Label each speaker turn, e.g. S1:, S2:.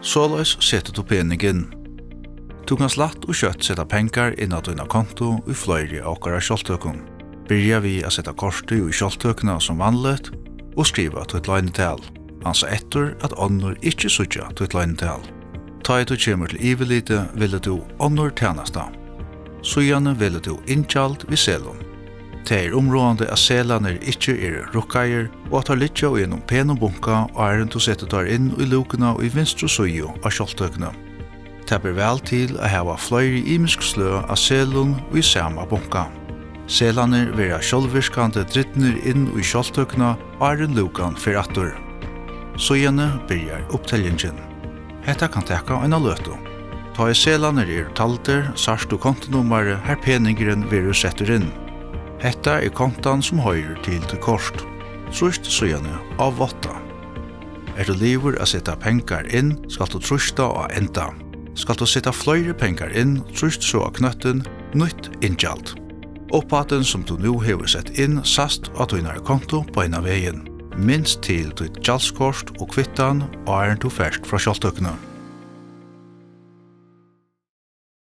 S1: Såleis setter du penningen. Du kan slatt og kjøtt sette penger inn av dina konto i flere av okkara kjoltøkken. Byrja vi å sette kortet i kjoltøkkene som vanligt og skriva til et løgnetal. Altså etter at ånder ikke sutja til et løgnetal. Ta et og kommer til ivelite ville du ånder tjenesta. Sujane ville du innkjalt vid selon. Det områdende at selene ikke rukkeier og at har litt av gjennom pen og bunka og er enn til å sette der inn i lukene og i vinstre sujo av kjoltøkkene. Det ber vel til å hava flere imisk slø av selon og i samme bunka. Selene vil ha sjølvirkande drittner inn i kjoltøkkene og er enn lukan for atter. Sujane byrjar opptellingen. Hetta kan teka en av løtu. Ta i selene talter, sars du kontonummeret her peningeren vil setter inn. Hetta kontan som høyrer til kort. Trust sujane av 8. Du liver å sette penger inn, skal du trusta og enda. Skal du sette flere penger inn, trust så av knøtten, nytt innkjalt. Oppaten som du nå hever sett inn, sast at du har konto på en av veien. Minst til ditt kjallskort og kvittan og er du fersk fra kjoltøkkene.